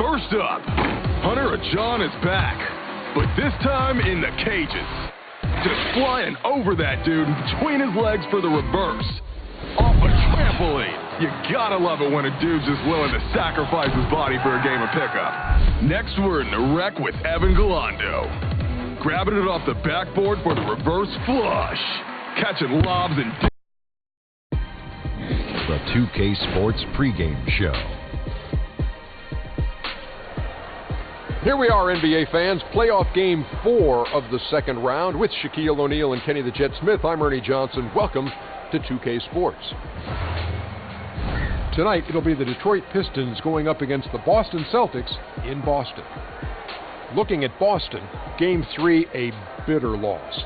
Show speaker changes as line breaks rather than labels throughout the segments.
First up, Hunter John is back, but this time in the cages. Just flying over that dude between his legs for the reverse. Off a trampoline. You gotta love it when a dude's just willing to sacrifice his body for a game of pickup. Next, we're in the wreck with Evan Galando. Grabbing it off the backboard for the reverse flush. Catching lobs and...
The 2K Sports pregame show.
Here we are, NBA fans. Playoff game 4 of the second round with Shaquille O'Neal and Kenny the Jet Smith. I'm Ernie Johnson. Welcome to 2K Sports. Tonight, it'll be the Detroit Pistons going up against the Boston Celtics in Boston. Looking at Boston, Game 3, a bitter loss.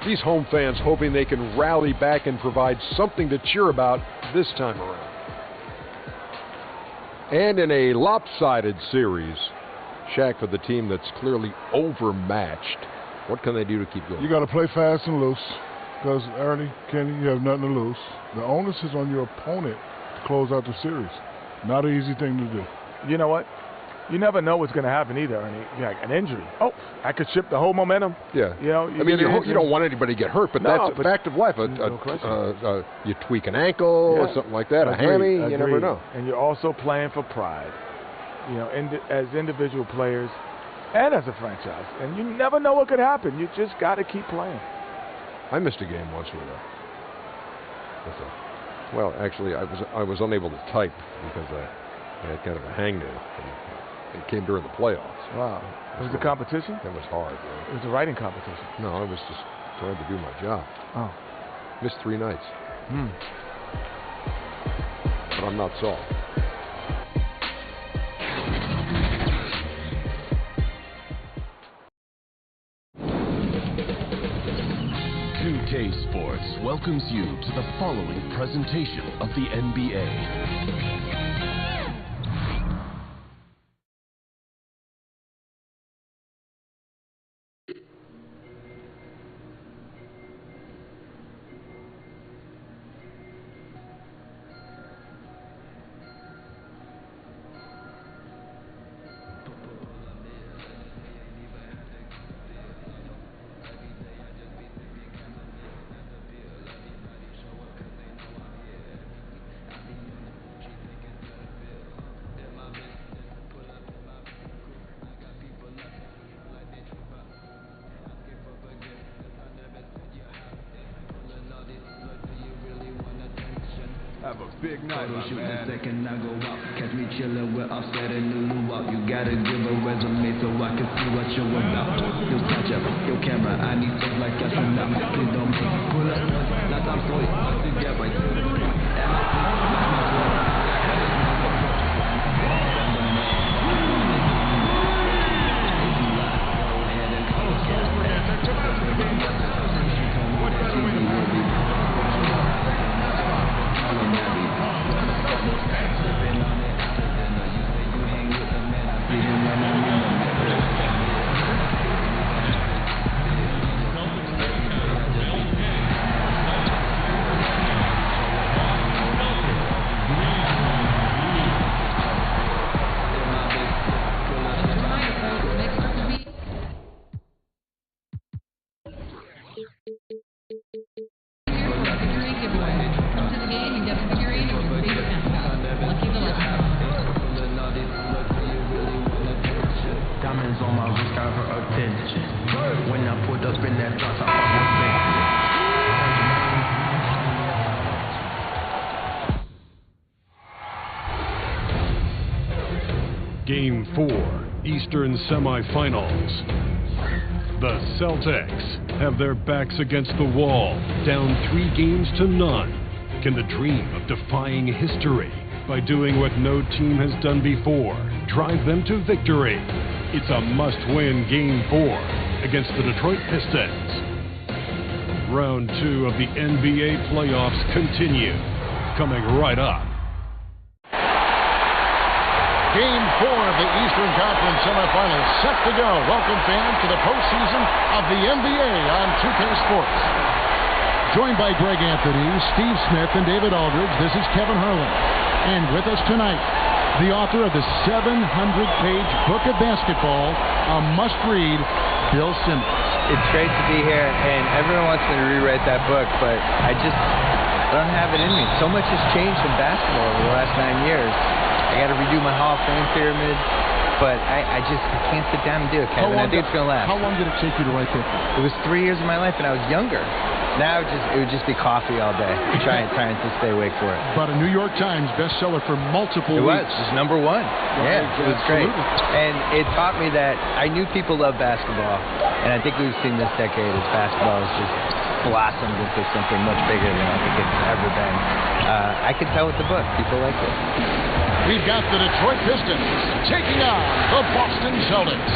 These home fans hoping they can rally back and provide something to cheer about this time around. And in a lopsided series, Shaq, for the team that's clearly overmatched, what can they do to keep going?
You got to play fast and loose because, Ernie, Kenny, you have nothing to lose. The onus is on your opponent to close out the series. Not an easy thing to do.
You know what? You never know what's going to happen either, Ernie. Like an injury. Oh, I could shift the whole momentum.
Yeah.
You know,
you don't want anybody to get hurt, but that's a fact of life. You tweak an ankle or something like that, a hammy, you never know.
And you're also playing for pride. You know, as individual players and as a franchise. And you never know what could happen. You just got to keep playing.
I missed a game once well, actually, I was unable to type because I had kind of a hangnail. It came during the playoffs.
Wow. Was it a competition?
That was hard. Right?
It was a writing competition.
No, I was just trying to do my job.
Oh.
Missed 3 nights. But I'm not soft.
Sports welcomes you to the following presentation of the NBA.
Have a big night, my
shoot
man.
the second I go out. Catch me chillin' with Offset and Lulu out. You gotta give a resume so I can see what you're about. Yo, touch up, yo, camera, I need stuff like astronaut. Please don't make me pull up. Last time so it's together.
Game 4, Eastern Semifinals. The Celtics have their backs against the wall, down 3-0. Can the dream of defying history by doing what no team has done before drive them to victory? It's a must-win Game 4 against the Detroit Pistons. Round 2 of the NBA playoffs continue. Coming right up.
Game 4 of the Eastern Conference semifinals set to go. Welcome, fans, to the postseason of the NBA on 2K Sports. Joined by Greg Anthony, Steve Smith, and David Aldridge, this is Kevin Harlan. And with us tonight, the author of the 700-page book of basketball, a must-read, Bill Simmons.
It's great to be here, and everyone wants me to rewrite that book, but I don't have it in me. So much has changed in basketball over the last 9 years. I got to redo my Hall of Fame pyramid, but I can't sit down and do it, Kevin. I think it's going to last.
How long did it take you to write that book?
It was 3 years of my life, and I was younger. Now it would just be coffee all day, trying to stay awake for it.
But a New York Times bestseller for multiple
weeks.
It
was #1. Yeah, it was great. And it taught me that I knew people love basketball, and I think we've seen this decade as basketball has just blossomed into something much bigger than I think it's ever been. I could tell with the book, people like it.
We've got the Detroit Pistons taking on the Boston Celtics.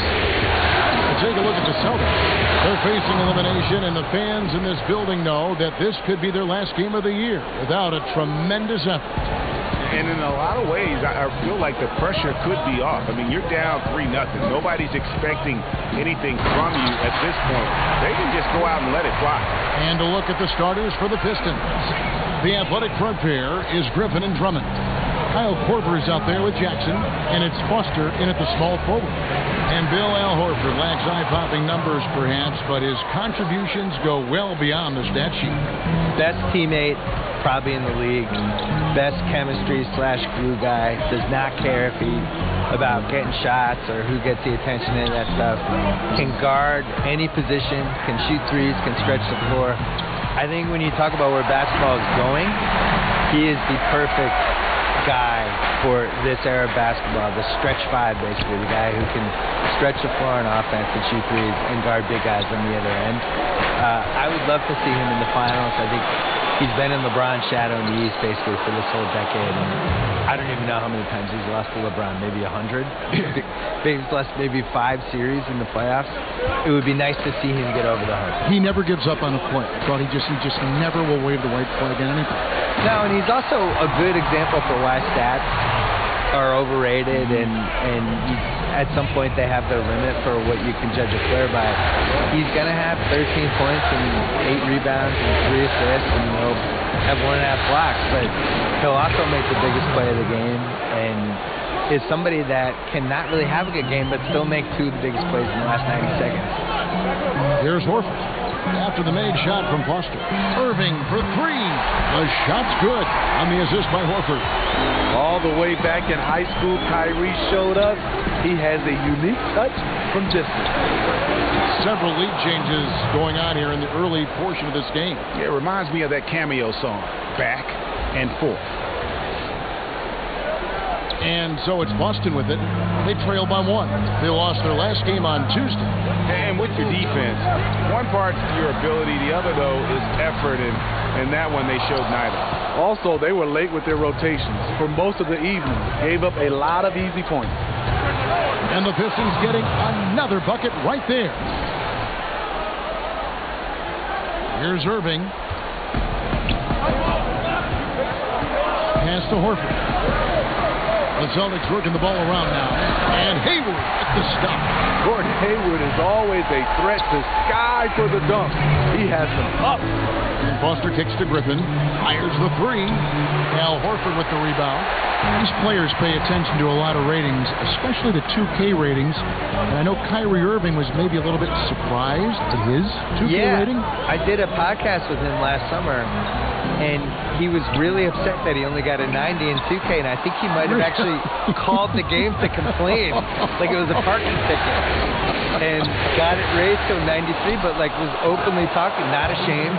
Take a look at the Celtics. They're facing elimination, and the fans in this building know that this could be their last game of the year without a tremendous effort.
And in a lot of ways, I feel like the pressure could be off. I mean, you're down 3-0. Nobody's expecting anything from you at this point. They can just go out and let it fly.
And a look at the starters for the Pistons. The athletic front pair is Griffin and Drummond. Kyle Korver is out there with Jackson, and it's Foster in at the small forward. And Bill Al Horford lacks eye-popping numbers, perhaps, but his contributions go well beyond the stat sheet.
Best teammate, probably in the league. Best chemistry / glue guy. Does not care if about getting shots or who gets the attention and that stuff. Can guard any position. Can shoot threes. Can stretch the floor. I think when you talk about where basketball is going, he is the perfect guy for this era of basketball, the stretch 5 basically, the guy who can stretch the floor on offense and shoot threes and guard big guys on the other end. I would love to see him in the finals. I think he's been in LeBron's shadow in the East basically for this whole decade, and I don't even know how many times he's lost to LeBron, maybe 100? He's lost maybe 5 series in the playoffs. It would be nice to see him get over the hump.
He never gives up on a play. But he just never will wave the white flag on anything.
No, and he's also a good example for why stats are overrated, and at some point they have their limit for what you can judge a player by. He's going to have 13 points and 8 rebounds and 3 assists, and he'll have 1.5 blocks, but he'll also make the biggest play of the game, and is somebody that cannot really have a good game but still make 2 of the biggest plays in the last 90 seconds.
Here's Horford. After the made shot from Foster. Irving for 3. The shot's good on the assist by Horford.
All the way back in high school, Kyrie showed us he has a unique touch from distance.
Several lead changes going on here in the early portion of this game.
Yeah, it reminds me of that cameo song, Back and Forth.
And so it's Boston with it. They trail by 1. They lost their last game on Tuesday.
And with your defense, one part's your ability, the other, though, is effort, and that one they showed neither.
Also, they were late with their rotations for most of the evening. Gave up a lot of easy points.
And the Pistons getting another bucket right there. Here's Irving. Pass to Horford. The Celtics working the ball around now. And Hayward at the stop.
Gordon Hayward is always a threat to Sky for the dunk. He has them up.
And Foster kicks to Griffin. Fires the 3. Al Horford with the rebound. These players pay attention to a lot of ratings, especially the 2K ratings. And I know Kyrie Irving was maybe a little bit surprised at his 2K rating.
I did a podcast with him last summer, and he was really upset that he only got a 90 in 2K, and I think he might have actually called the game to complain, like it was a parking ticket, and got it raised to 93, but like was openly talking, not ashamed,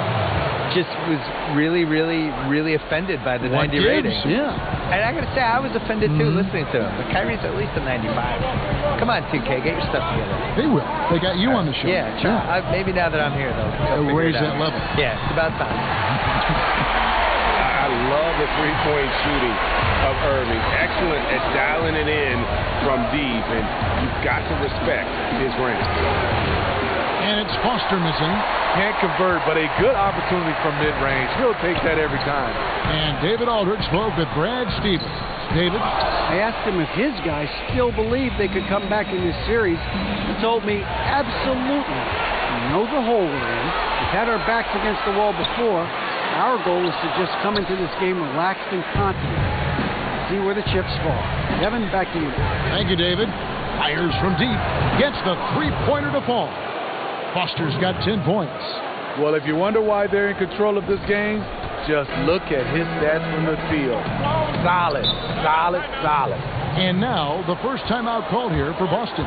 just was really, really, really offended by the 90 rating.
Yeah.
And I gotta say, I was offended too listening to him, but Kyrie's at least a 95. Come on, 2K, get your stuff together.
They will. They got you on the show.
Yeah, sure. Maybe now that I'm here, though.
Raise that level.
Yeah, it's about time.
I love the three-point shooting of Irving. Excellent at dialing it in from deep, and you've got to respect his range.
And it's Foster missing.
Can't convert, but a good opportunity from mid-range. He'll take that every time.
And David Aldridge spoke with Brad Stevens. David?
I asked him if his guys still believe they could come back in this series. He told me, absolutely. We know the hole we're in. We've had our backs against the wall before. Our goal is to just come into this game relaxed and confident. See where the chips fall. Kevin, back to you.
Thank you, David. Fires from deep. Gets the three-pointer to fall. Foster's got 10 points.
Well, if you wonder why they're in control of this game, just look at his stats from the field. Solid, solid, solid.
And now, the first timeout called here for Boston.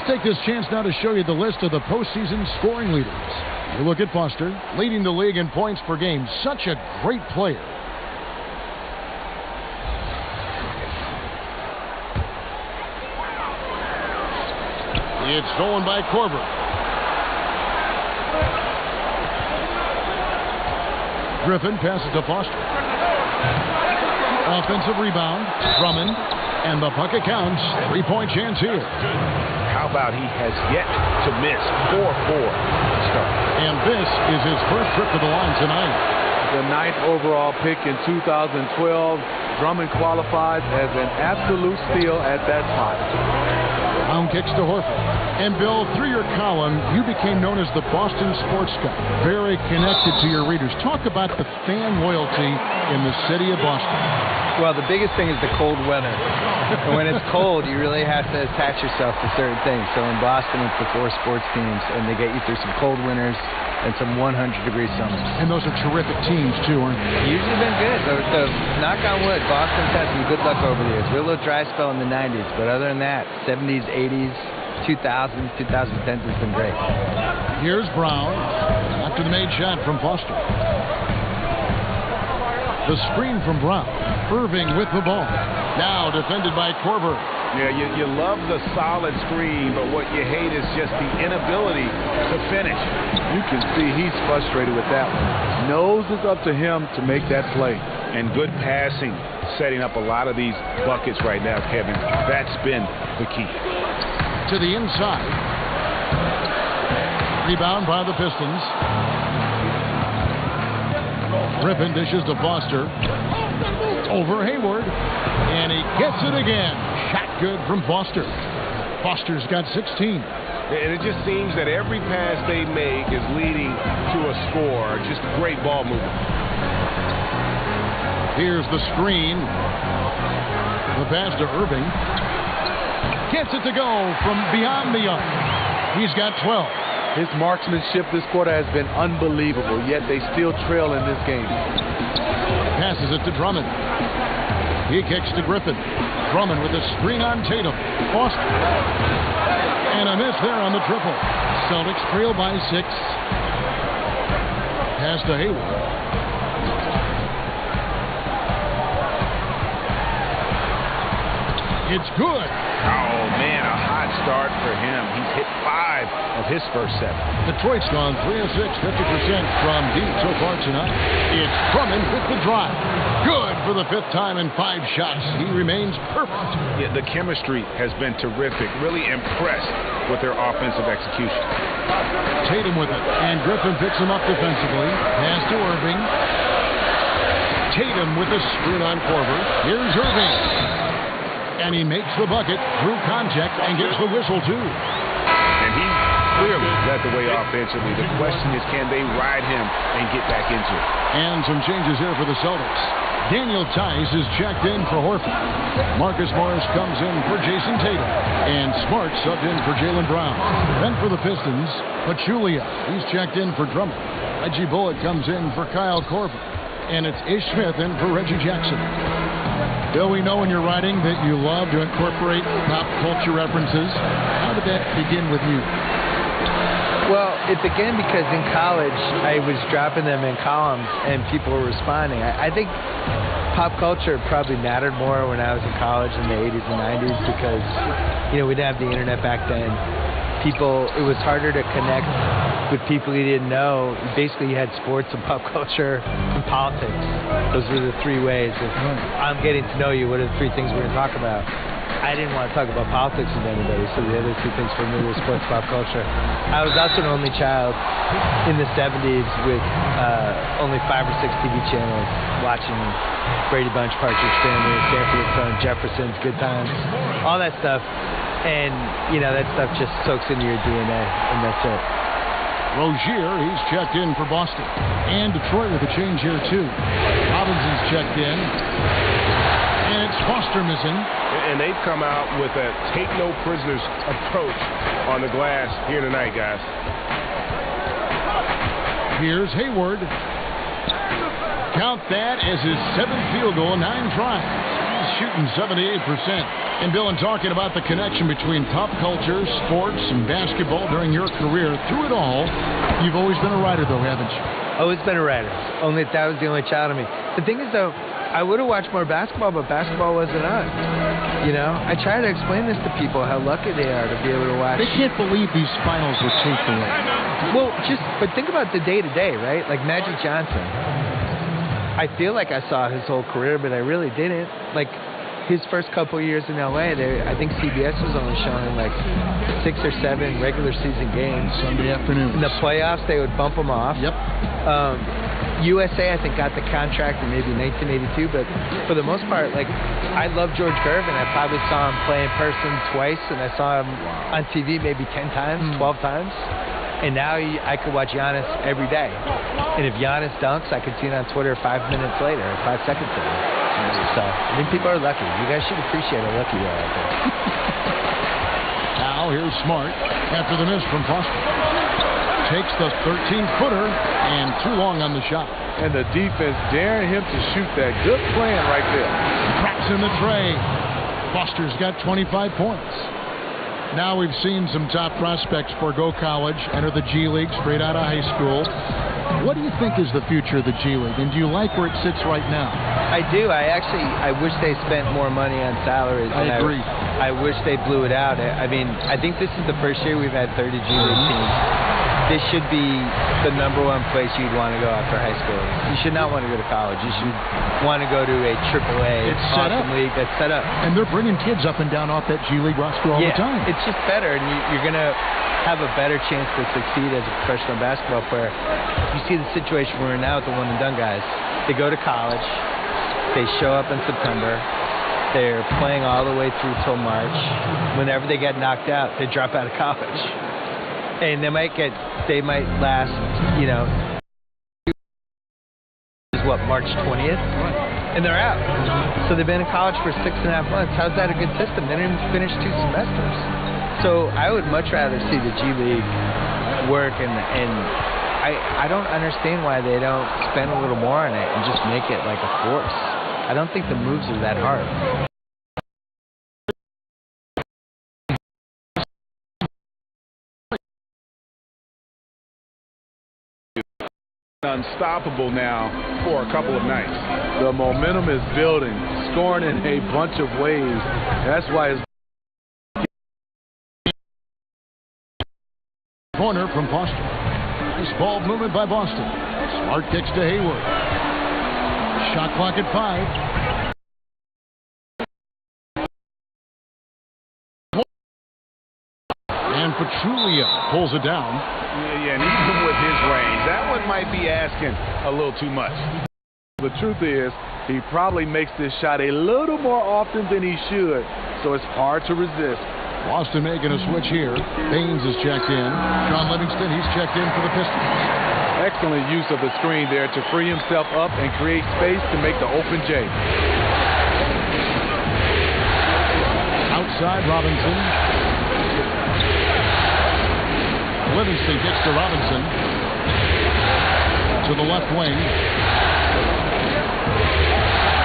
Take this chance now to show you the list of the postseason scoring leaders. You look at Foster, leading the league in points per game. Such a great player. It's stolen by Korver. Griffin passes to Foster. Offensive rebound, Drummond, and the bucket counts. 3-point chance here.
How about he has yet to miss 4-4 start.
And this is his first trip to the line tonight.
The 9th overall pick in 2012. Drummond qualifies as an absolute steal at that spot.
Brown kicks to Horford. And Bill, through your column, you became known as the Boston Sports Guy. Very connected to your readers. Talk about the fan loyalty in the city of Boston.
Well, the biggest thing is the cold weather. And when it's cold, you really have to attach yourself to certain things. So in Boston, it's the 4 sports teams, and they get you through some cold winters and some 100-degree summers.
And those are terrific teams, too, aren't they?
Usually been good. The knock on wood, Boston's had some good luck over the years. We had a little dry spell in the 90s, but other than that, 70s, 80s, 2000s, 2010s has been great.
Here's Brown after the made shot from Foster. The screen from Brown. Irving with the ball. Now defended by Korver.
Yeah, you love the solid screen, but what you hate is just the inability to finish.
You can see he's frustrated with that one. Knows it's up to him to make that play.
And good passing, setting up a lot of these buckets right now, Kevin. That's been the key.
To the inside. Rebound by the Pistons. Griffin dishes to Foster. Over Hayward. And he gets it again. Shot good from Foster. Foster's got 16.
And it just seems that every pass they make is leading to a score. Just great ball movement.
Here's the screen. The pass to Irving. Gets it to go from beyond the arc. He's got 12.
His marksmanship this quarter has been unbelievable, yet they still trail in this game.
Passes it to Drummond. He kicks to Griffin. Drummond with a screen on Tatum. Foster. And a miss there on the triple. Celtics trail by 6. Pass to Hayward. It's good.
Oh, man, a hot start for him. He's hit 5 of his first 7.
Detroit's gone 3 of 6, 50% from deep so far tonight. It's Drummond with the drive. Good for the 5th time in 5 shots. He remains perfect.
Yeah, the chemistry has been terrific. Really impressed with their offensive execution.
Tatum with it, and Griffin picks him up defensively. Pass to Irving. Tatum with the screen on Korver. Here's Irving. And he makes the bucket through contact and gets the whistle, too.
And he clearly led the way offensively. The question is, can they ride him and get back into it?
And some changes here for the Celtics. Daniel Tice is checked in for Horford. Marcus Morris comes in for Jason Tatum. And Smart subbed in for Jaylen Brown. Then for the Pistons, Pachulia. He's checked in for Drummond. Reggie Bullock comes in for Kyle Korver. And it's Ish Smith in for Reggie Jackson. Bill, we know when you're writing that you love to incorporate pop culture references. How did that begin with you?
Well, it began because in college I was dropping them in columns and people were responding. I think pop culture probably mattered more when I was in college in the 80s and 90s because, we didn't have the internet back then. It was harder to connect with people you didn't know. Basically, you had sports and pop culture and politics. Those were the three ways. If I'm getting to know you, what are the three things we're going to talk about? I didn't want to talk about politics with anybody, so the other two things for me were sports, pop culture. I was also an only child in the 70s with only 5 or 6 TV channels watching Brady Bunch, Partridge Family, Sanford and Son, Jefferson's, Good Times, all that stuff. And, that stuff just soaks into your DNA, and that's it.
Rozier, he's checked in for Boston. And Detroit with a change here, too. Robinson's checked in. And it's Foster missing.
And they've come out with a take-no-prisoners approach on the glass here tonight, guys.
Here's Hayward. Count that as his 7th field goal, 9 tries. He's shooting 78%. And Bill, in talking about the connection between pop culture, sports, and basketball during your career, through it all, you've always been a writer, though, haven't you?
Always been a writer. That was the only child of me. The thing is, though, I would have watched more basketball, but basketball wasn't on. I try to explain this to people, how lucky they are to be able to watch.
They can't believe these finals were taped away.
Well, but think about the day-to-day, right? Like Magic Johnson. I feel like I saw his whole career, but I really didn't. Like, his first couple years in L.A., I think CBS was only showing like 6 or 7 regular season games.
Sunday afternoons.
In the playoffs, they would bump them off.
Yep.
USA, I think, got the contract in maybe 1982, but for the most part, like, I love George Gervin. I probably saw him play in person twice, and I saw him on TV maybe 10 times, 12 times. And now I could watch Giannis every day. And if Giannis dunks, I could see it on Twitter 5 minutes later, 5 seconds later. So, I think people are lucky. You guys should appreciate how lucky you are out there.
Now, here's Smart after the miss from Foster. Takes the 13-footer and too long on the shot.
And the defense daring him to shoot that. Good plan right there.
Cracks in the tray. Foster's got 25 points. Now we've seen some top prospects forego college, enter the G League straight out of high school. What do you think is the future of the G League, and do you like where it sits right now?
I do. I wish they spent more money on salaries.
I agree.
I wish they blew it out. I mean, I think this is the first year we've had 30 G League teams. This should be the #1 place you'd want to go after high school. You should not want to go to college. You should want to go to a AAA awesome league that's set up.
And they're bringing kids up and down off that G League roster all the time.
It's just better, and you're going to have a better chance to succeed as a professional basketball player. If you see the situation we're in now with the one-and-done guys, they go to college, they show up in September, they're playing all the way through till March. Whenever they get knocked out, they drop out of college. And they might last, March 20th? And they're out. So they've been in college for 6.5 months. How's that a good system? They didn't even finish 2 semesters. So I would much rather see the G League work, and I don't understand why they don't spend a little more on it and just make it like a force. I don't think the moves are that hard.
Unstoppable now for a couple of nights.
The momentum is building, scoring in a bunch of ways. That's why it's
corner from Foster. Nice ball movement by Boston. Smart kicks to Hayward. Shot clock at 5. And Pachulia pulls it down.
Yeah, and even with his range, that one might be asking a little too much.
The truth is, he probably makes this shot a little more often than he should, so it's hard to resist.
Boston making a switch here. Baines is checked in. Sean Livingston, he's checked in for the Pistons.
Excellent use of the screen there to free himself up and create space to make the open J.
Outside Robinson. Livingston gets to Robinson. To the left wing.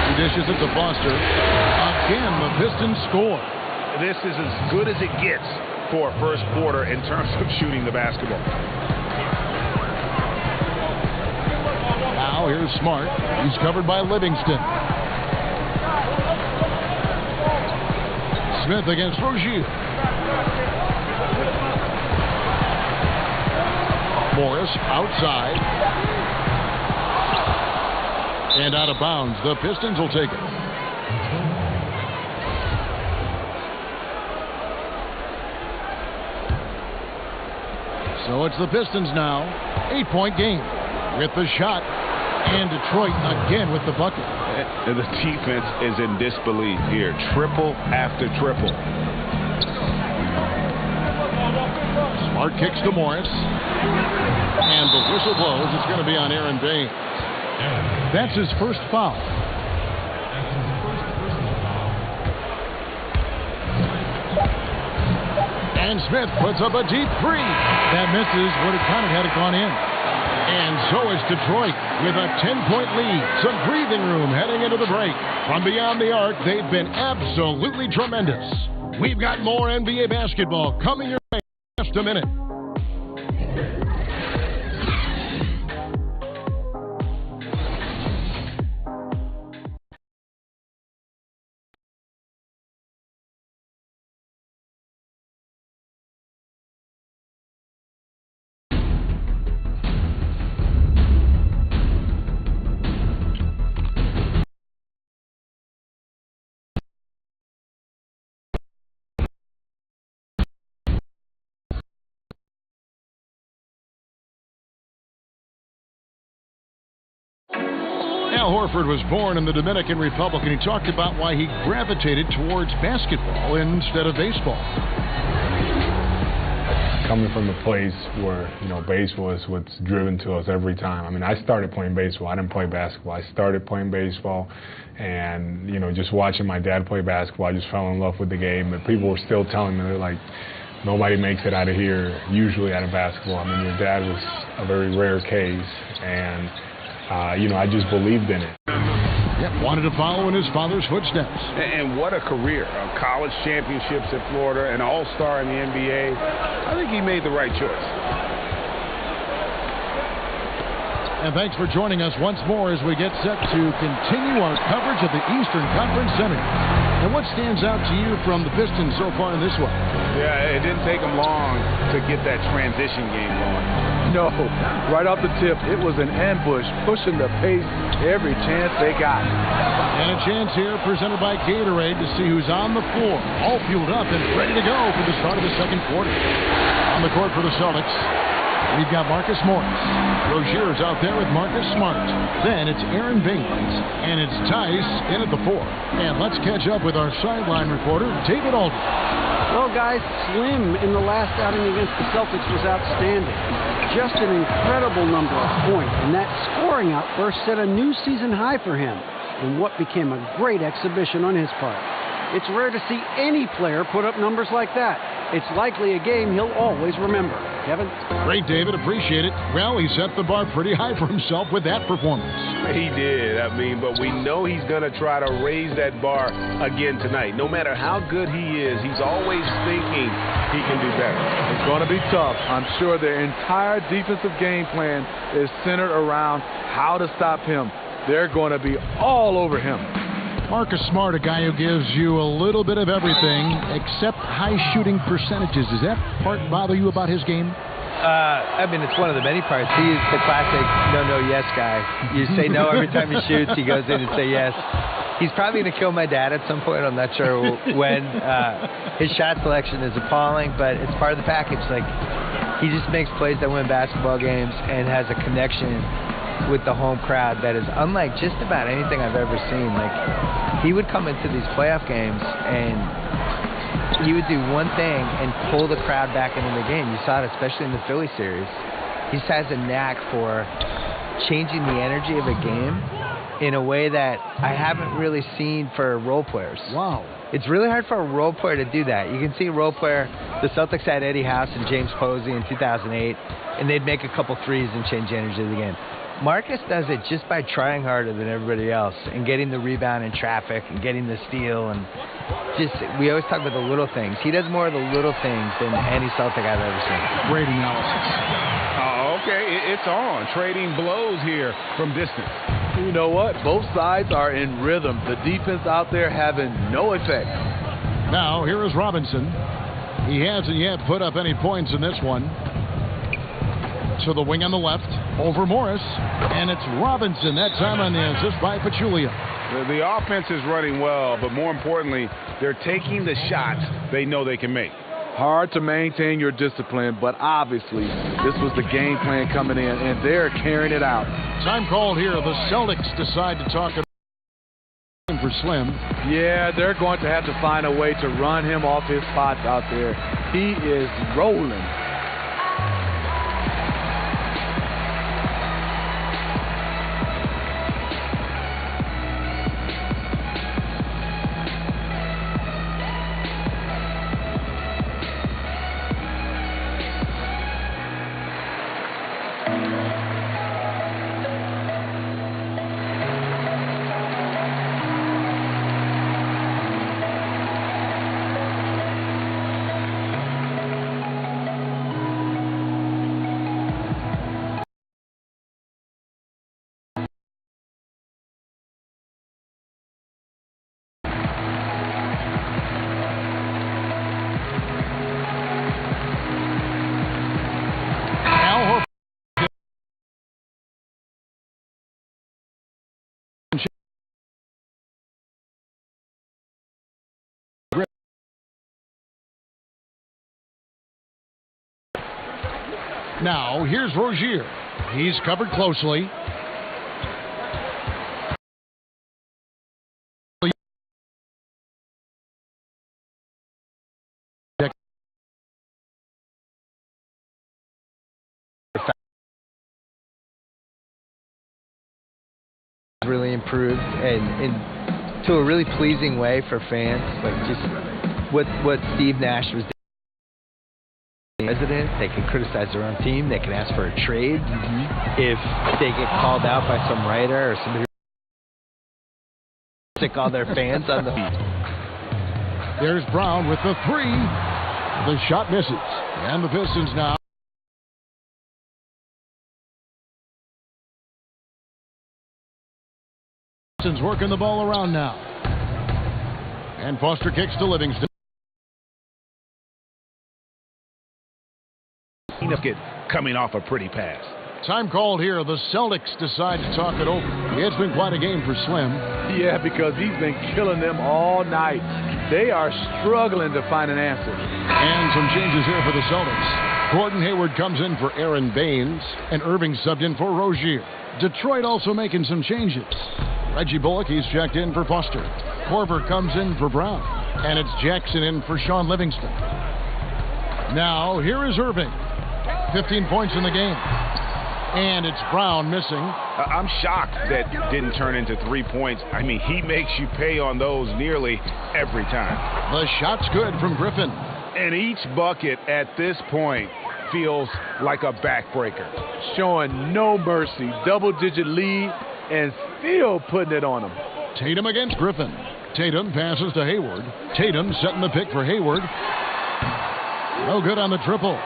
He dishes it to Foster. Again, the Pistons score.
This is as good as it gets for a first quarter in terms of shooting the basketball.
Now here's Smart. He's covered by Livingston. Smith against Rozier. Morris outside. And out of bounds. The Pistons will take it. So it's the Pistons now. 8-point game. With the shot. And Detroit again with the bucket.
The defense is in disbelief here. Triple after triple.
Smart kicks to Morris. And the whistle blows. It's going to be on Aaron Baines. That's his first foul. And Smith puts up a deep three. That misses. Would have kind of had it gone in. And so is Detroit with a 10-point lead. Some breathing room heading into the break. From beyond the arc, they've been absolutely tremendous. We've got more NBA basketball coming your way in just a minute. Al Horford was born in the Dominican Republic, and he talked about why he gravitated towards basketball instead of baseball.
Coming from a place where, baseball is what's driven to us every time. I mean, I started playing baseball. I didn't play basketball. I started playing baseball, and, just watching my dad play basketball, I just fell in love with the game. But people were still telling me, they're like, nobody makes it out of here, usually out of basketball. I mean, your dad was a very rare case, and I just believed in it.
Yep, wanted to follow in his father's footsteps.
And what a career. College championships at Florida, an all-star in the NBA. I think he made the right choice.
And thanks for joining us once more as we get set to continue our coverage of the Eastern Conference Semis. And what stands out to you from the Pistons so far in this one?
Yeah, it didn't take them long to get that transition game going.
No, right off the tip, it was an ambush, pushing the pace every chance they got.
And a chance here presented by Gatorade to see who's on the floor, all fueled up and ready to go for the start of the second quarter. On the court for the Celtics, we've got Marcus Morris. Rozier's out there with Marcus Smart. Then it's Aaron Baines, and it's Tice in at the 4. And let's catch up with our sideline reporter, David Aldridge.
Well, guys, Slim in the last outing against the Celtics was outstanding. Just an incredible number of points, and that scoring outburst set a new season high for him in what became a great exhibition on his part. It's rare to see any player put up numbers like that. It's likely a game he'll always remember. Kevin?
Great, David. Appreciate it. Well, he set the bar pretty high for himself with that performance.
He did. But we know he's going to try to raise that bar again tonight. No matter how good he is, he's always thinking he can do better.
It's going to be tough. I'm sure their entire defensive game plan is centered around how to stop him. They're going to be all over him.
Marcus Smart, a guy who gives you a little bit of everything except high shooting percentages. Does that part bother you about his game?
It's one of the many parts. He's the classic no, yes guy. You say no every time he shoots. He goes in and say yes. He's probably going to kill my dad at some point. I'm not sure when. His shot selection is appalling, but it's part of the package. Like, he just makes plays that win basketball games and has a connection with the home crowd that is unlike just about anything I've ever seen. Like, he would come into these playoff games and he would do one thing and pull the crowd back into the game. You saw it especially in the Philly series. he just has a knack for changing the energy of a game in a way that I haven't really seen for role players.
Wow.
It's really hard for a role player to do that. You can see a role player, the Celtics had Eddie House and James Posey in 2008, and they'd make a couple threes and change the energy of the game. Marcus does it just by trying harder than everybody else and getting the rebound in traffic and getting the steal. And just, we always talk about the little things. He does more of the little things than any Celtic I've ever seen.
Great analysis.
Okay, it's on. Trading blows here from distance.
You know what? Both sides are in rhythm. The defense out there having no effect.
Now, here is Robinson. He hasn't yet put up any points in this one. So the wing on the left, over Morris. And it's Robinson, that time on the assist by Pachulia.
The offense is running well, but more importantly, they're taking the shots they know they can make.
Hard to maintain your discipline, but obviously this was the game plan coming in, and they're carrying it out.
Time called here. The Celtics decide to talk for Slim.
Yeah, they're going to have to find a way to run him off his spots out there. He is rolling.
Now, here's Rozier. He's covered closely.
Really improved and to a really pleasing way for fans. Like just what Steve Nash was doing. President, they can criticize their own team. They can ask for a trade if they get called out by some writer or somebody who stick all their fans on the feet.
There's Brown with the three. The shot misses, and the Pistons now. Pistons working the ball around now, and Foster kicks to Livingston.
Coming off a pretty pass.
Time called here. The Celtics decide to talk it over. It's been quite a game for Slim.
Yeah, because he's been killing them all night. They are struggling to find an answer.
And some changes here for the Celtics. Gordon Hayward comes in for Aaron Baines, and Irving subbed in for Rozier. Detroit also making some changes. Reggie Bullock, he's checked in for Foster. Korver comes in for Brown, and it's Jackson in for Sean Livingston. Now, here is Irving. 15 points in the game. And it's Brown missing.
I'm shocked that didn't turn into 3 points. I mean, he makes you pay on those nearly every time.
The shot's good from Griffin.
And each bucket at this point feels like a backbreaker.
Showing no mercy. Double-digit lead and still putting it on him.
Tatum against Griffin. Tatum passes to Hayward. Tatum setting the pick for Hayward. No good on the triple.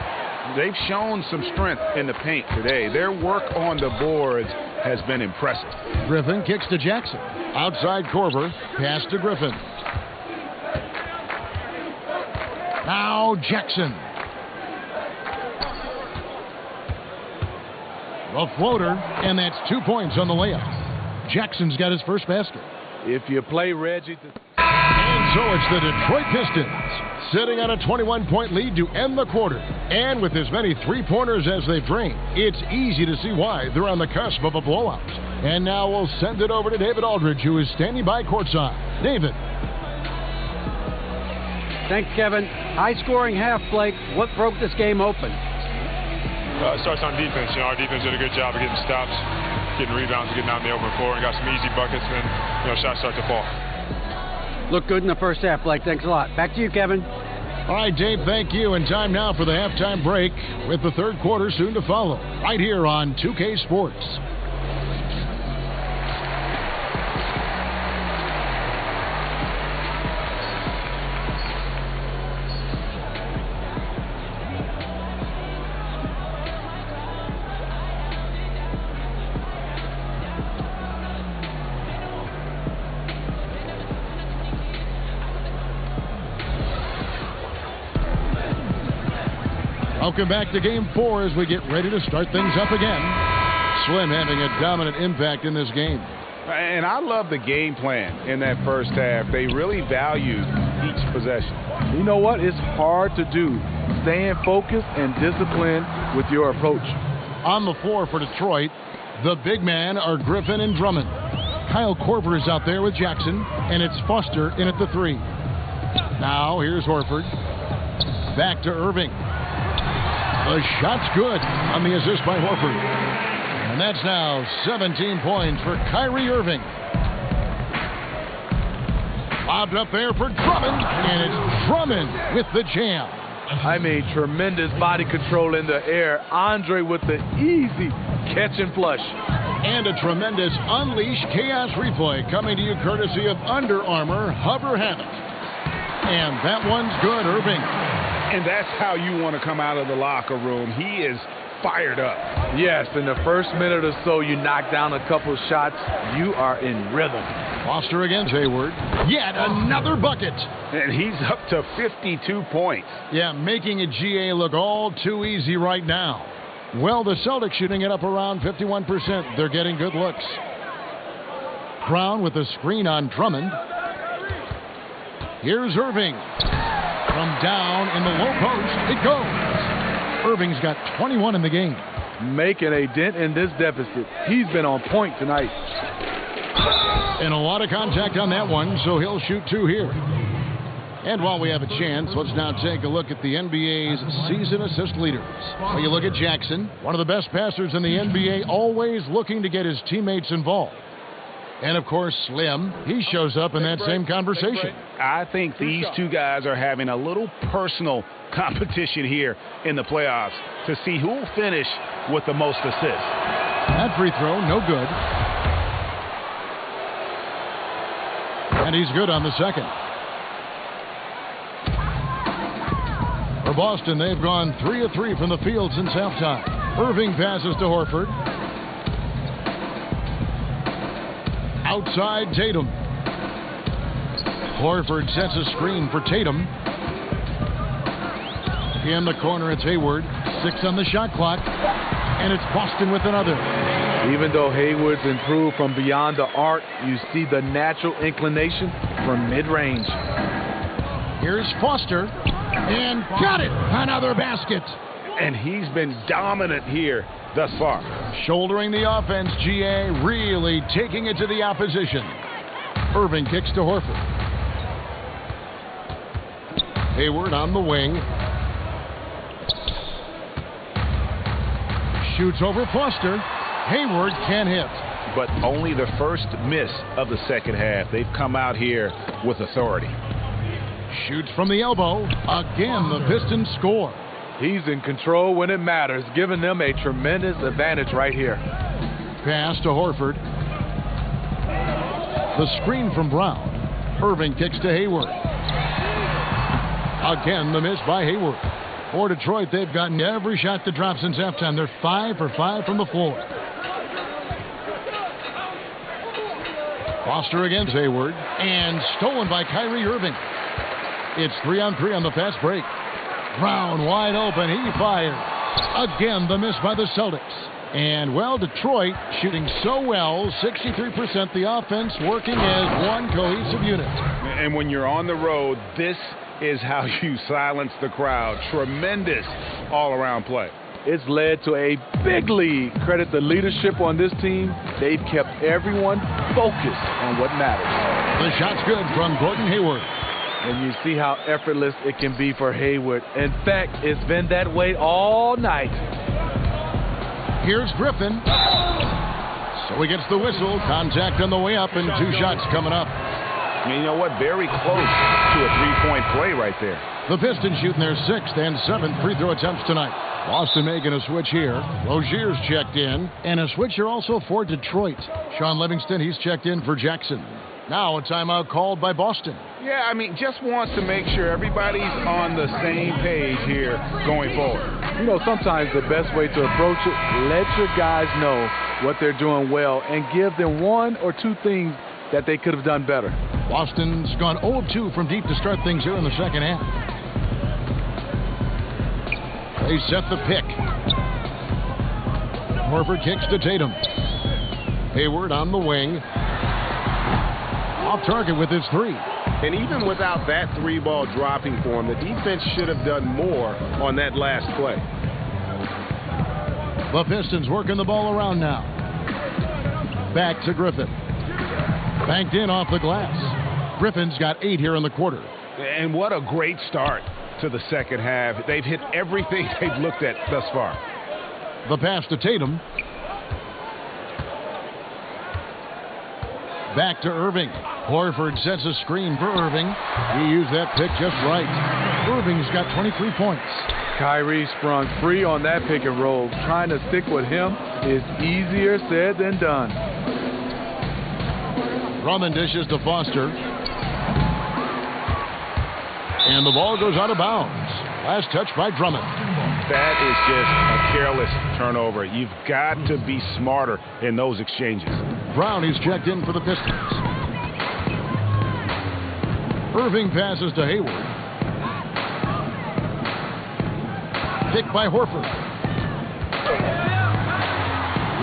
They've shown some strength in the paint today. Their work on the boards has been impressive.
Griffin kicks to Jackson. Outside Korver. Pass to Griffin. Now Jackson. The floater, and that's 2 points on the layup. Jackson's got his first basket.
If you play Reggie...
And so it's the Detroit Pistons sitting on a 21-point lead to end the quarter. And with as many three-pointers as they've drained, it's easy to see why they're on the cusp of a blowout. And now we'll send it over to David Aldridge, who is standing by courtside. David.
Thanks, Kevin. High-scoring half, Blake. What broke this game open?
starts on defense. You know, our defense did a good job of getting stops, getting rebounds, getting out in the open floor, and got some easy buckets, and shots start to fall.
Looked good in the first half, Blake. Thanks a lot. Back to you, Kevin.
All right, Dave, thank you. And time now for the halftime break with the third quarter soon to follow right here on 2K Sports. Welcome back to Game 4 as we get ready to start things up again. Slim having a dominant impact in this game.
And I love the game plan in that first half. They really valued each possession.
You know what? It's hard to do. Staying focused and disciplined with your approach.
On the floor for Detroit, the big men are Griffin and Drummond. Kyle Korver is out there with Jackson, and it's Foster in at the 3. Now here's Horford. Back to Irving. The shot's good on the assist by Horford. And that's now 17 points for Kyrie Irving. Lobbed up there for Drummond, and it's Drummond with the jam.
I mean, tremendous body control in the air. Andre with the easy catch and flush.
And a tremendous Unleash Chaos replay coming to you courtesy of Under Armour Hover Habit. And that one's good, Irving.
And that's how you want to come out of the locker room. He is fired up.
Yes, in the first minute or so, you knock down a couple shots. You are in rhythm.
Foster against Hayward. Yet another bucket.
And he's up to 52 points.
Yeah, making a GA look all too easy right now. Well, the Celtics shooting it up around 51%. They're getting good looks. Brown with a screen on Drummond. Here's Irving. From down in the low post, it goes. Irving's got 21 in the game.
Making a dent in this deficit. He's been on point tonight.
And a lot of contact on that one, so he'll shoot 2 here. And while we have a chance, let's now take a look at the NBA's season assist leaders. Well, you look at Jackson, one of the best passers in the NBA, always looking to get his teammates involved. And, of course, Slim, he shows up in that same conversation.
I think these two guys are having a little personal competition here in the playoffs to see who will finish with the most assists.
That free throw, no good. And he's good on the second. For Boston, they've gone 3 of 3 from the field since halftime. Irving passes to Horford. Outside Tatum. Horford sets a screen for Tatum. In the corner, it's Hayward. 6 on the shot clock. And it's Boston with another.
Even though Hayward's improved from beyond the arc, you see the natural inclination from mid-range.
Here's Foster. And got it! Another basket.
And he's been dominant here thus far.
Shouldering the offense, GA really taking it to the opposition. Irving kicks to Horford. Hayward on the wing. Shoots over Foster. Hayward can't hit.
But only the first miss of the second half. They've come out here with authority.
Shoots from the elbow. Again, the Pistons score.
He's in control when it matters, giving them a tremendous advantage right here.
Pass to Horford. The screen from Brown. Irving kicks to Hayward. Again, the miss by Hayward. For Detroit, they've gotten every shot to drop since halftime. They're 5 for 5 from the floor. Foster against Hayward. And stolen by Kyrie Irving. It's 3-on-3 on the fast break. Brown wide open. He fires. Again, the miss by the Celtics. And, well, Detroit shooting so well, 63%, the offense working as one cohesive unit.
And when you're on the road, this is how you silence the crowd. Tremendous all-around play.
It's led to a big lead. Credit the leadership on this team. They've kept everyone focused on what matters.
The shot's good from Gordon Hayward.
And you see how effortless it can be for Hayward. In fact, it's been that way all night.
Here's Griffin. So he gets the whistle. Contact on the way up and 2 shots coming up.
And you know what? Very close to a 3-point play right there.
The Pistons shooting their 6th and 7th free throw attempts tonight. Boston making a switch here. Rozier's checked in. And a switcher also for Detroit. Sean Livingston, he's checked in for Jackson. Now a timeout called by Boston.
Yeah, I mean, just wants to make sure everybody's on the same page here going forward.
You know, sometimes the best way to approach it, let your guys know what they're doing well and give them 1 or 2 things that they could have done better.
Boston's gone 0-2 from deep to start things here in the second half. They set the pick. Horford kicks to Tatum. Hayward on the wing. Off target with his 3.
And even without that 3-ball dropping for him, the defense should have done more on that last play.
The Pistons working the ball around now. Back to Griffin. Banked in off the glass. Griffin's got 8 here in the quarter.
And what a great start to the second half. They've hit everything they've looked at thus far.
The pass to Tatum. Back to Irving. Horford sets a screen for Irving. He used that pick just right. Irving's got 23 points.
Kyrie sprung free on that pick and roll. Trying to stick with him is easier said than done.
Drummond dishes to Foster. And the ball goes out of bounds. Last touch by Drummond.
That is just a careless turnover. You've got to be smarter in those exchanges.
Brown is checked in for the Pistons. Irving passes to Hayward. Picked by Horford.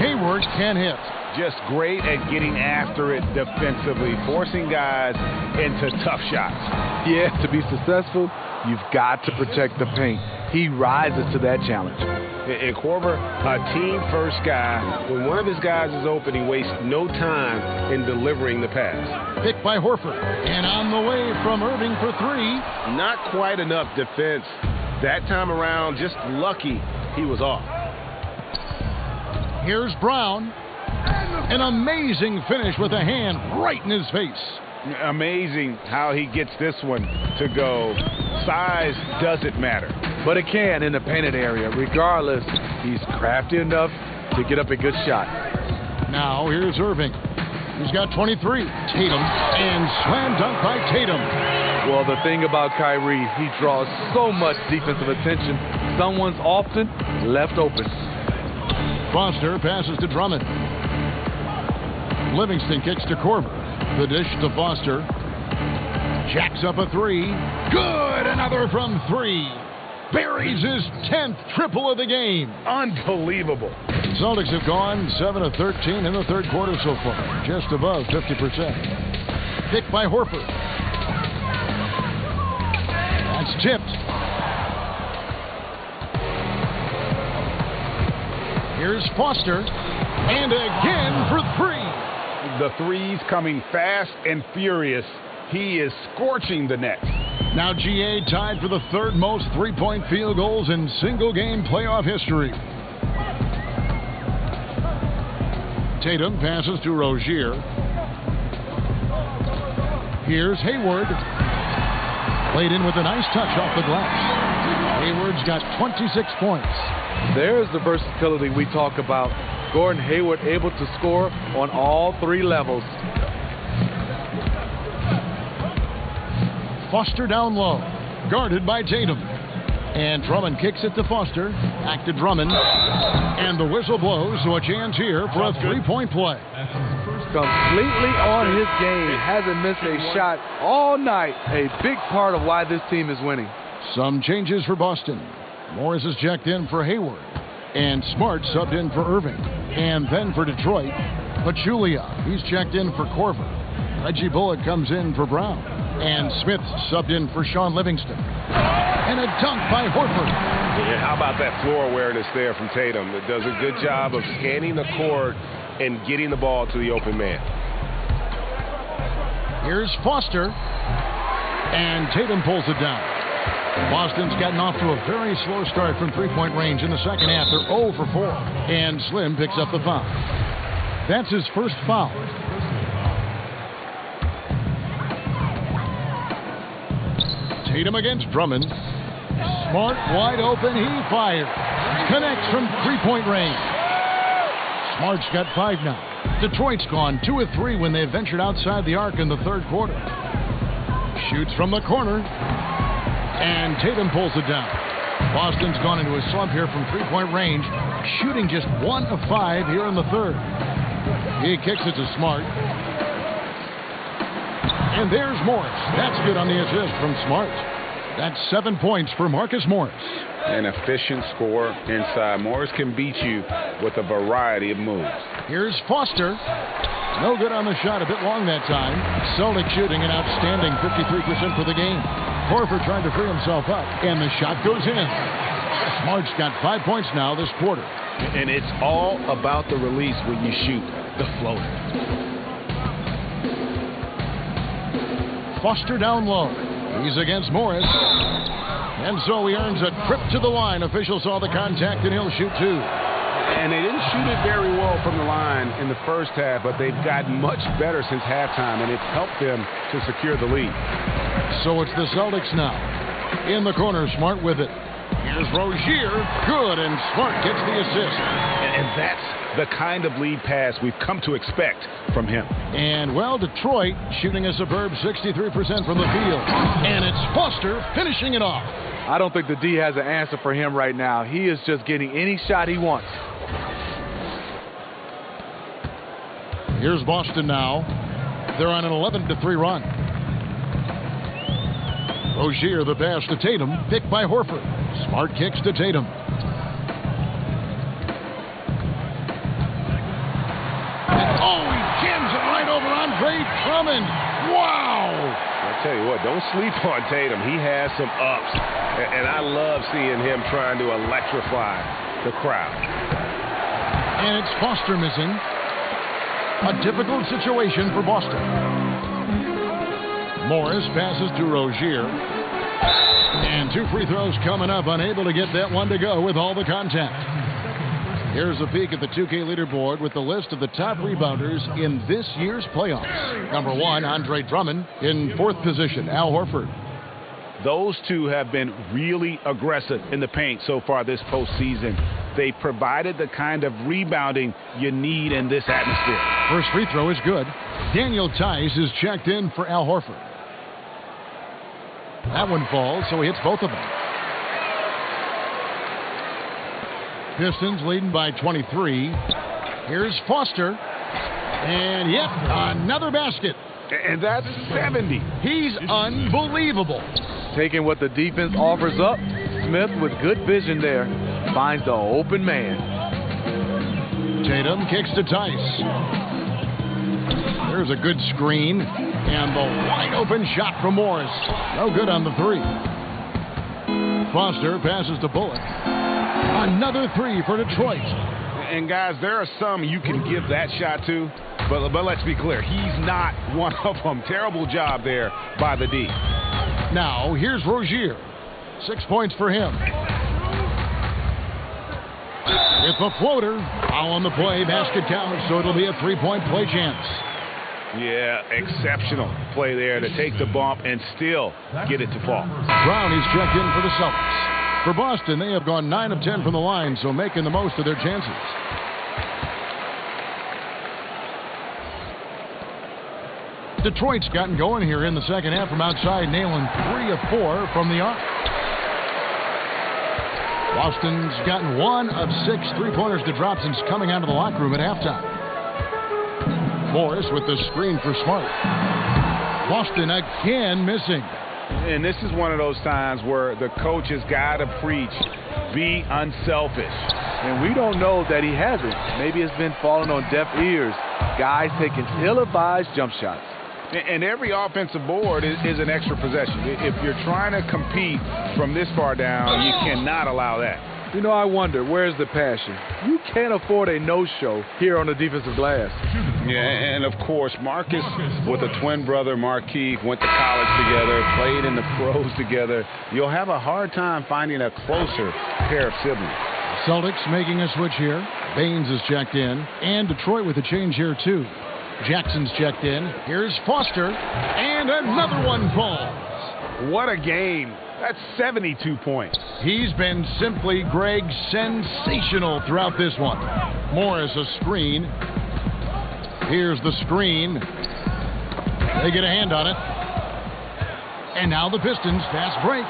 Hayward can hit.
Just great at getting after it defensively, forcing guys into tough shots.
Yeah, to be successful, you've got to protect the paint. He rises to that challenge.
And Korver, a team-first guy. When one of his guys is open, he wastes no time in delivering the pass.
Picked by Horford. And on the way from Irving for 3.
Not quite enough defense. That time around, just lucky he was off.
Here's Brown. An amazing finish with a hand right in his face.
Amazing how he gets this one to go. Size doesn't matter.
But it can in the painted area. Regardless, he's crafty enough to get up a good shot.
Now here's Irving. He's got 23. Tatum, and slam dunk by Tatum.
Well, the thing about Kyrie, he draws so much defensive attention. Someone's often left open.
Foster passes to Drummond. Livingston kicks to Korver. The dish to Foster. Jacks up a 3. Good! Another from 3. Buries his 10th triple of the game.
Unbelievable.
Celtics have gone 7 of 13 in the third quarter so far. Just above 50%. Picked by Horford. That's tipped. Here's Foster. And again for 3.
The threes coming fast and furious. He is scorching the net.
Now GA tied for the 3rd most three-point field goals in single-game playoff history. Tatum passes to Rozier. Here's Hayward. Played in with a nice touch off the glass. Hayward's got 26 points.
There's the versatility we talk about. Gordon Hayward able to score on all 3 levels.
Foster down low, guarded by Tatum. And Drummond kicks it to Foster. Back to Drummond. And the whistle blows, so a chance here for a 3-point play.
Completely on his game. Hasn't missed a shot all night. A big part of why this team is winning.
Some changes for Boston. Morris is checked in for Hayward. And Smart subbed in for Irving. And then for Detroit, Pachulia. He's checked in for Korver. Reggie Bullock comes in for Brown. And Smith subbed in for Sean Livingston. And a dunk by Horford.
Yeah, how about that floor awareness there from Tatum? It does a good job of scanning the court and getting the ball to the open man.
Here's Foster. And Tatum pulls it down. Boston's gotten off to a very slow start from three-point range in the second half. They're 0 for 4. And Slim picks up the foul. That's his first foul. Tatum against Drummond. Smart, wide open, he fires. Connects from three-point range. Smart's got 5 now. Detroit's gone 2 of 3 when they ventured outside the arc in the third quarter. Shoots from the corner. And Tatum pulls it down. Boston's gone into a slump here from three-point range, shooting just 1 of 5 here in the third. He kicks it to Smart. And there's Morris. That's good on the assist from Smart. That's 7 points for Marcus Morris.
An efficient scorer inside. Morris can beat you with a variety of moves.
Here's Foster. No good on the shot. A bit long that time. Celtics shooting an outstanding 53% for the game. Horford trying to free himself up. And the shot goes in. Smart's got 5 points now this quarter.
And it's all about the release when you shoot the floater.
Foster down low. He's against Morris. And so he earns a trip to the line. Officials saw the contact and he'll shoot 2.
And they didn't shoot it very well from the line in the first half, but they've gotten much better since halftime, and it's helped them to secure the lead.
So it's the Celtics now. In the corner, Smart with it. Here's Rozier. Good, and Smart gets the assist.
And that's the kind of lead pass we've come to expect from him.
And, well, Detroit shooting a superb 63% from the field. And it's Foster finishing it off.
I don't think the D has an answer for him right now. He is just getting any shot he wants.
Here's Boston now. They're on an 11-3 run. Rozier, the pass to Tatum, picked by Horford. Smart kicks to Tatum. Oh, he jams it right over Andre Drummond. Wow!
I'll tell you what, don't sleep on Tatum. He has some ups, and I love seeing him trying to electrify the crowd.
And it's Foster missing. A difficult situation for Boston. Morris passes to Rozier. And 2 free throws coming up, unable to get that one to go with all the contact. Here's a peek at the 2K leaderboard with the list of the top rebounders in this year's playoffs. Number 1, Andre Drummond. In 4th position, Al Horford.
Those two have been really aggressive in the paint so far this postseason. They provided the kind of rebounding you need in this atmosphere.
First free throw is good. Daniel Tice is checked in for Al Horford. That one falls, so he hits both of them. Pistons leading by 23. Here's Foster. And yep, another basket.
And that's 70.
He's unbelievable.
Taking what the defense offers up, Smith with good vision there finds the open man.
Tatum kicks to Tice. There's a good screen. And the wide open shot from Morris. No good on the 3. Foster passes to Bullock. Another 3 for Detroit.
And guys, there are some you can give that shot to, but let's be clear, he's not one of them. Terrible job there by the D.
Now, here's Rozier. 6 points for him. With the floater, foul on the play, basket counts, so it'll be a 3-point play chance.
Yeah, exceptional play there to take the bump and still get it to fall.
Brown is checked in for the Celtics. For Boston, they have gone 9 of 10 from the line, so making the most of their chances. Detroit's gotten going here in the second half from outside, nailing 3 of 4 from the arc. Boston's gotten 1 of 6 three-pointers to drop since coming out of the locker room at halftime. Morris with the screen for Smart. Boston again missing.
And this is one of those times where the coach has got to preach, be unselfish.
And we don't know that he hasn't. Maybe it's been falling on deaf ears. Guys taking ill-advised jump shots.
And every offensive board is an extra possession. If you're trying to compete from this far down, you cannot allow that.
You know, I wonder, where's the passion? You can't afford a no-show here on the defensive glass.
Yeah, and of course, Marcus with a twin brother, Marquis, went to college together, played in the pros together. You'll have a hard time finding a closer pair of siblings.
Celtics making a switch here. Baines is checked in, and Detroit with a change here, too. Jackson's checked in. Here's Foster, and another one falls.
What a game. That's 72 points.
He's been simply, Greg, sensational throughout this one. Morris a screen. Here's the screen. They get a hand on it. And now the Pistons fast break.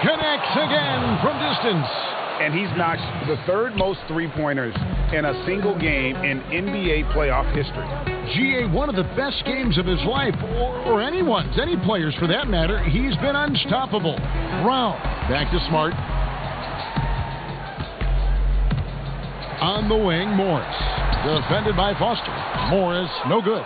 Connects again from distance.
And he's knocked the third most three-pointers in a single game in NBA playoff history.
GA, one of the best games of his life, or anyone's, any players for that matter. He's been unstoppable. Brown, back to Smart. On the wing, Morris. Defended by Foster. Morris, no good.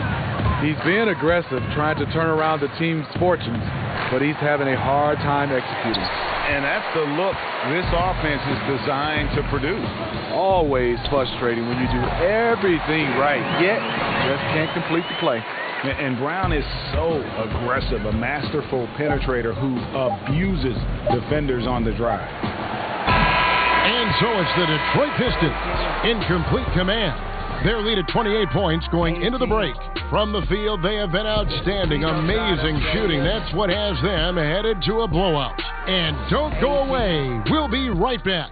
He's being aggressive, trying to turn around the team's fortunes, but he's having a hard time executing.
And that's the look this offense is designed to produce.
Always frustrating when you do everything right, yet just can't complete the play.
And Brown is so aggressive, a masterful penetrator who abuses defenders on the drive.
And so it's the Detroit Pistons in complete command. Their lead at 28 points going into the break. From the field, they have been outstanding, amazing shooting. That's what has them headed to a blowout. And don't go away. We'll be right back.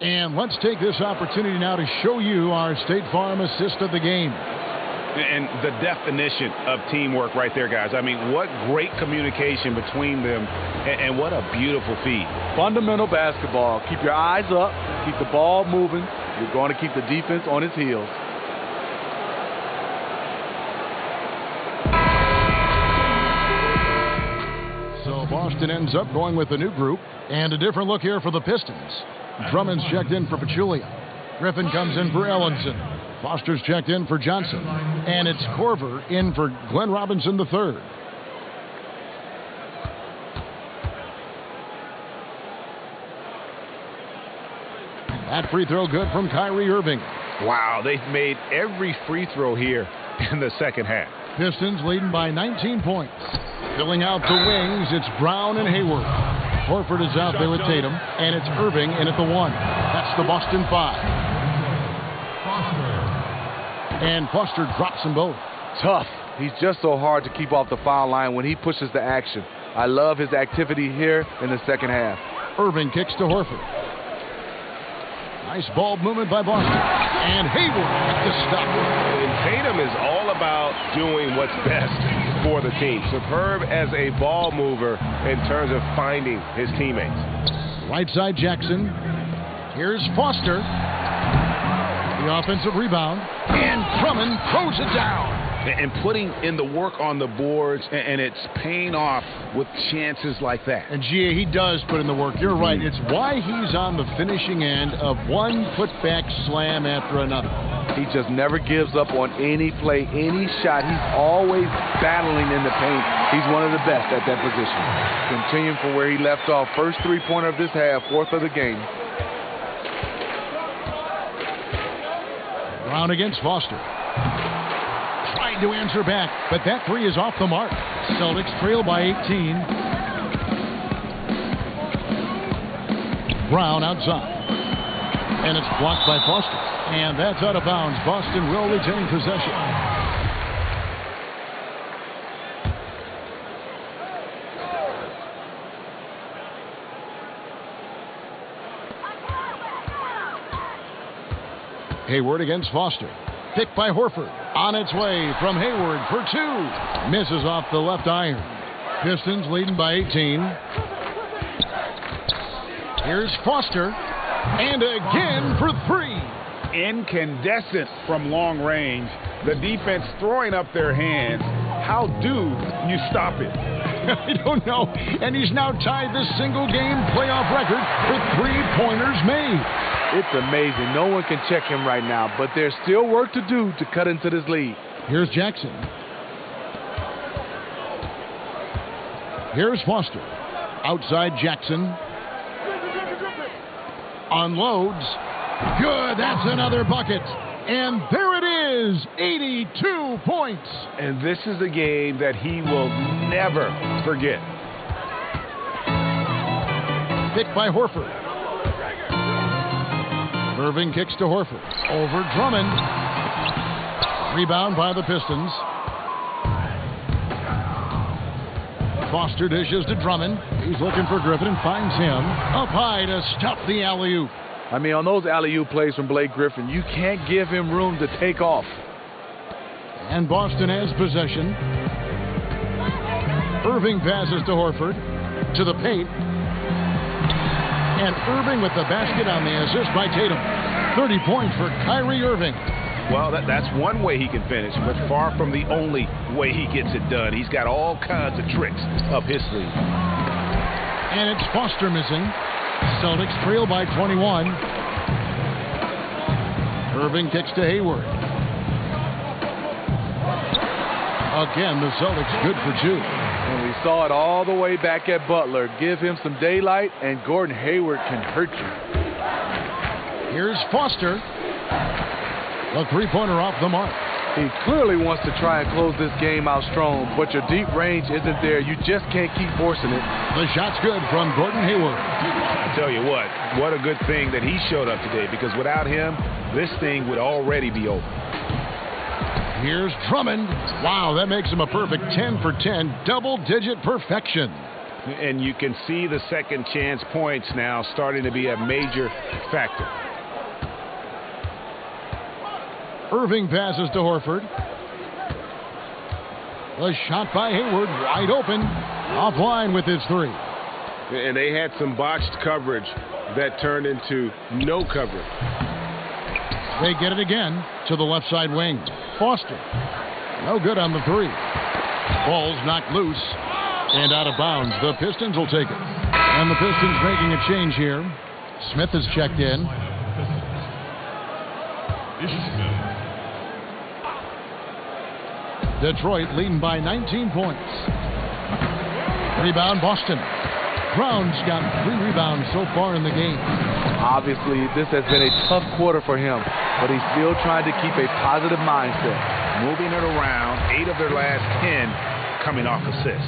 And let's take this opportunity now to show you our State Farm assist of the game.
And the definition of teamwork right there, guys. I mean, what great communication between them, and what a beautiful feed.
Fundamental basketball. Keep your eyes up. Keep the ball moving. You're going to keep the defense on its heels.
So Boston ends up going with a new group, and a different look here for the Pistons. Drummond's checked in for Pachulia. Griffin comes in for Ellenson. Foster's checked in for Johnson. And it's Corver in for Glenn Robinson III. That free throw good from Kyrie Irving.
Wow, they've made every free throw here in the second half.
Pistons leading by 19 points. Filling out the wings, it's Brown and Hayward. Horford is out there with Tatum, and it's Irving in at the 1. That's the Boston 5. And Foster drops them both.
Tough. He's just so hard to keep off the foul line when he pushes the action. I love his activity here in the second half.
Irving kicks to Horford. Nice ball movement by Boston. And Hayward to stop it.
And Tatum is all about doing what's best for the team. Superb as a ball mover in terms of finding his teammates.
Right side Jackson. Here's Foster. The offensive rebound, and Drummond throws it down.
And putting in the work on the boards, and it's paying off with chances like that.
And GA, he does put in the work. You're right. It's why he's on the finishing end of one putback slam after another.
He just never gives up on any play, any shot. He's always battling in the paint. He's one of the best at that position. Continuing from where he left off. First three-pointer of this half, fourth of the game.
Brown against Foster. Tried to answer back, but that three is off the mark. Celtics trail by 18. Brown outside. And it's blocked by Foster. And that's out of bounds. Boston will retain possession. Hayward against Foster. Picked by Horford. On its way from Hayward for 2. Misses off the left iron. Pistons leading by 18. Here's Foster. And again for 3.
Incandescent from long range. The defense throwing up their hands. How do you stop it?
I don't know. And he's now tied the single game playoff record for 3-pointers made.
It's amazing. No one can check him right now, but there's still work to do to cut into this lead.
Here's Jackson. Here's Foster. Outside Jackson. Unloads. Good. That's another bucket. And there it is. 82 points.
And this is a game that he will never forget.
Picked by Horford. Irving kicks to Horford. Over Drummond. Rebound by the Pistons. Foster dishes to Drummond. He's looking for Griffin and finds him. Up high to stop the alley-oop.
I mean, on those alley-oop plays from Blake Griffin, you can't give him room to take off.
And Boston has possession. Irving passes to Horford. To the paint. And Irving with the basket on the assist by Tatum. 30 points for Kyrie Irving.
Well, that's one way he can finish, but far from the only way he gets it done. He's got all kinds of tricks up his sleeve.
And it's Foster missing. Celtics trail by 21. Irving kicks to Hayward. Again, the Celtics good for two.
And we saw it all the way back at Butler. Give him some daylight, and Gordon Hayward can hurt you.
Here's Foster. A three-pointer off the mark.
He clearly wants to try and close this game out strong, but your deep range isn't there. You just can't keep forcing it.
The shot's good from Gordon Hayward.
I tell you what a good thing that he showed up today, because without him, this thing would already be over.
Here's Drummond. Wow, that makes him a perfect 10 for 10, double-digit perfection.
And you can see the second chance points now starting to be a major factor.
Irving passes to Horford. The shot by Hayward, wide open, offline with his three.
And they had some botched coverage that turned into no coverage.
They get it again to the left side wing. Foster, no good on the three. Ball's knocked loose and out of bounds. The Pistons will take it. And the Pistons making a change here. Smith has checked in. Detroit leading by 19 points. Rebound Boston. Brown's got 3 rebounds so far in the game.
Obviously, this has been a tough quarter for him, but he's still trying to keep a positive mindset.
Moving it around, 8 of their last 10 coming off assists.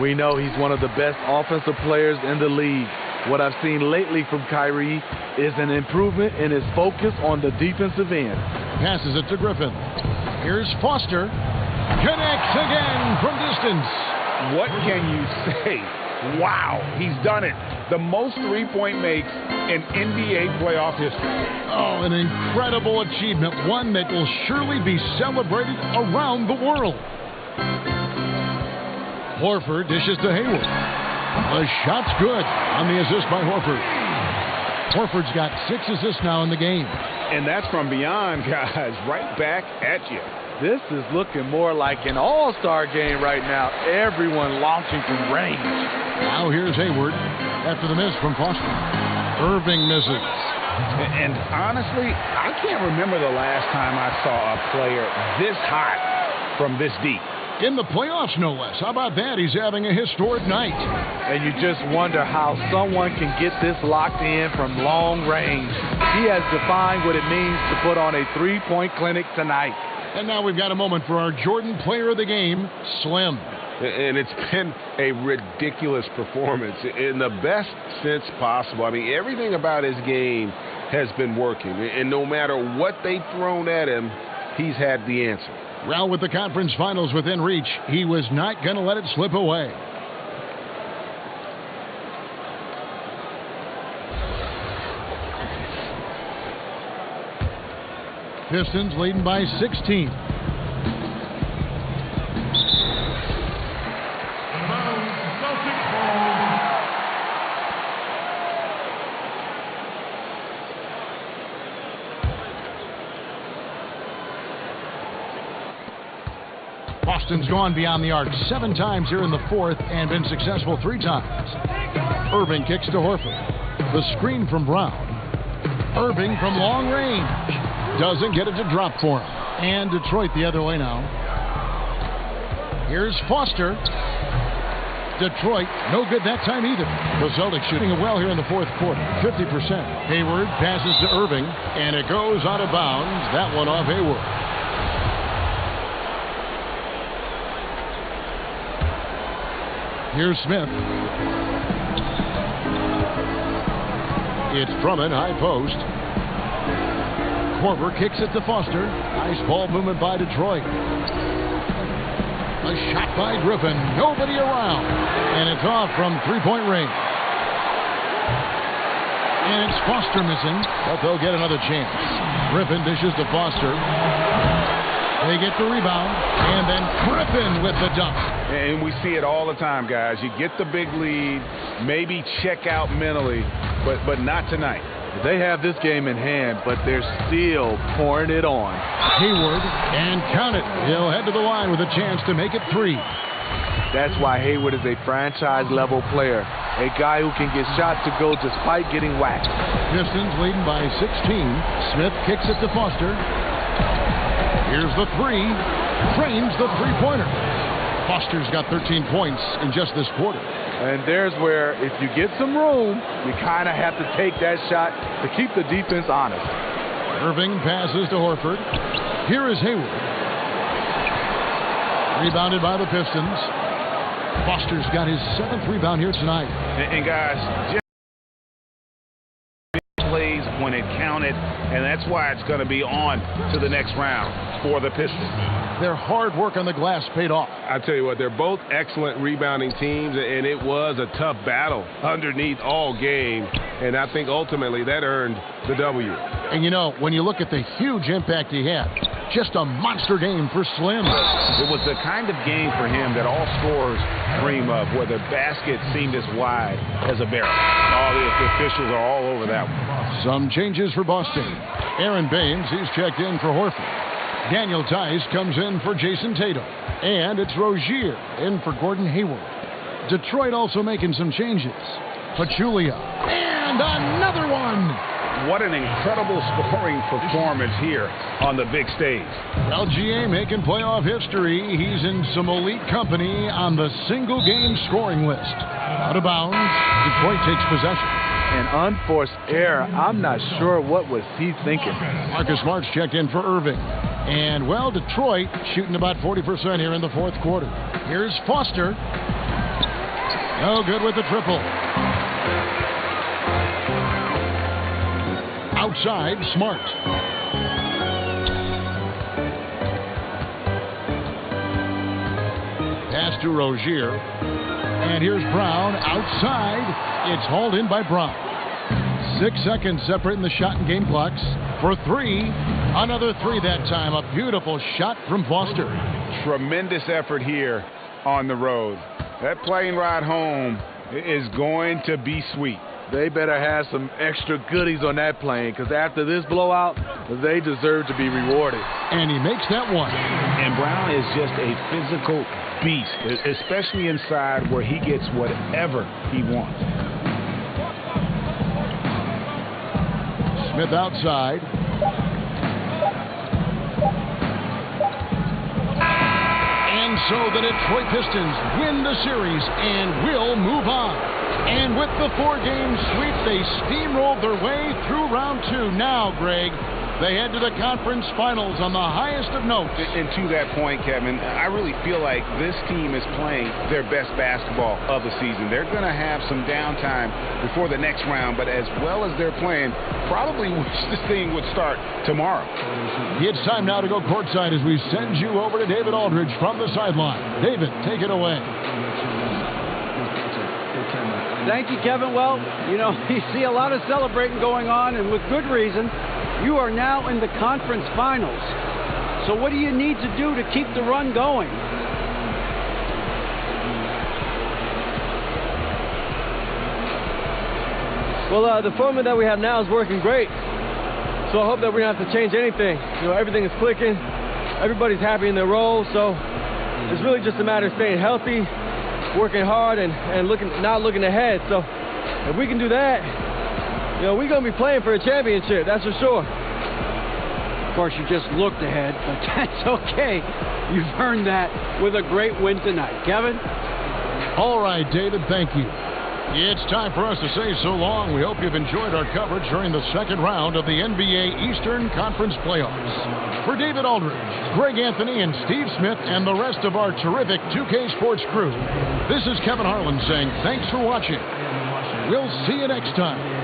We know he's one of the best offensive players in the league. What I've seen lately from Kyrie is an improvement in his focus on the defensive end.
Passes it to Griffin. Here's Foster. Connects again from distance.
What can you say? Wow, he's done it. The most three-point makes in NBA playoff history.
Oh, an incredible achievement. One that will surely be celebrated around the world. Horford dishes to Hayward. The shot's good on the assist by Horford. Horford's got 6 assists now in the game.
And that's from beyond, guys. Right back at you.
This is looking more like an all-star game right now. Everyone launching from range.
Now here's Hayward after the miss from Foster. Irving misses.
And honestly, I can't remember the last time I saw a player this hot from this deep.
In the playoffs, no less. How about that? He's having a historic night.
And you just wonder how someone can get this locked in from long range. He has defined what it means to put on a three-point clinic tonight.
And now we've got a moment for our Jordan player of the game, Slim.
And it's been a ridiculous performance in the best sense possible. I mean, everything about his game has been working. And no matter what they've thrown at him, he's had the answer.
Well, with the conference finals within reach, he was not going to let it slip away. Pistons leading by 16. Boston's gone beyond the arc 7 times here in the fourth and been successful 3 times. Irving kicks to Horford. The screen from Brown. Irving from long range. Doesn't get it to drop for him. And Detroit the other way now. Here's Foster. Detroit, no good that time either. The Celtics shooting it well here in the fourth quarter, 50%. Hayward passes to Irving, and it goes out of bounds. That one off Hayward. Here's Smith. It's Drummond, high post. Korver kicks it to Foster. Nice ball movement by Detroit. A shot by Griffin. Nobody around. And it's off from three-point range. And it's Foster missing, but they'll get another chance. Griffin dishes to Foster. They get the rebound, and then Griffin with the dunk.
And we see it all the time, guys. You get the big lead, maybe check out mentally, but not tonight.
They have this game in hand, but they're still pouring it on.
Hayward, and count it. He'll head to the line with a chance to make it 3.
That's why Hayward is a franchise-level player. A guy who can get shots to go despite getting whacked.
Pistons leading by 16. Smith kicks it to Foster. Here's the 3. Drains the three-pointer. Foster's got 13 points in just this quarter.
And there's where, if you get some room, you kind of have to take that shot to keep the defense honest.
Irving passes to Horford. Here is Hayward. Rebounded by the Pistons. Foster's got his 7th rebound here tonight.
And guys, plays when it counted, and that's why it's going to be on to the next round for the Pistons.
Their hard work on the glass paid off.
I tell you what, they're both excellent rebounding teams, and it was a tough battle underneath all game, and I think ultimately that earned the W.
And you know, when you look at the huge impact he had, just a monster game for Slim.
It was the kind of game for him that all scorers dream of, where the basket seemed as wide as a barrel. All the officials are all over that one.
Some changes for Boston. Aaron Baines, he's checked in for Horford. Daniel Tice comes in for Jason Tatum. And it's Rozier in for Gordon Hayward. Detroit also making some changes. Pachulia. And another one!
What an incredible scoring performance here on the big stage.
LGA making playoff history. He's in some elite company on the single-game scoring list. Out of bounds, Detroit takes possession.
An unforced error. I'm not sure what was he thinking.
Marcus Smart's checked in for Irving. And, well, Detroit shooting about 40% here in the fourth quarter. Here's Foster. No good with the triple. Outside, Smart. Pass to Rozier. And here's Brown outside. It's hauled in by Brown. 6 seconds separating the shot and game clocks. For 3. Another 3 that time. A beautiful shot from Foster.
Tremendous effort here on the road. That plane ride home is going to be sweet.
They better have some extra goodies on that plane, because after this blowout, they deserve to be rewarded.
And he makes that one.
And Brown is just a physical beast, especially inside where he gets whatever he wants.
Smith outside. And so the Detroit Pistons win the series and will move on. And with the 4-game sweep, they steamrolled their way through round 2. Now, Greg, they head to the conference finals on the highest of notes.
And to that point, Kevin, I really feel like this team is playing their best basketball of the season. They're going to have some downtime before the next round, but as well as they're playing, probably wish this thing would start tomorrow.
It's time now to go courtside as we send you over to David Aldridge from the sideline. David, take it away.
Thank you, Kevin. Well, you know, you see a lot of celebrating going on, and with good reason. You are now in the conference finals. So what do you need to do to keep the run going?
Well, the format that we have now is working great. So I hope that we don't have to change anything. You know, everything is clicking. Everybody's happy in their role. So it's really just a matter of staying healthy, working hard, and not looking ahead. So if we can do that, we're going to be playing for a championship, that's for sure.
Of course, you just looked ahead, but that's okay. You've earned that with a great win tonight. Kevin?
All right, David, thank you. It's time for us to say so long. We hope you've enjoyed our coverage during the second round of the NBA Eastern Conference Playoffs. For David Aldridge, Greg Anthony, and Steve Smith, and the rest of our terrific 2K Sports crew, this is Kevin Harlan saying thanks for watching. We'll see you next time.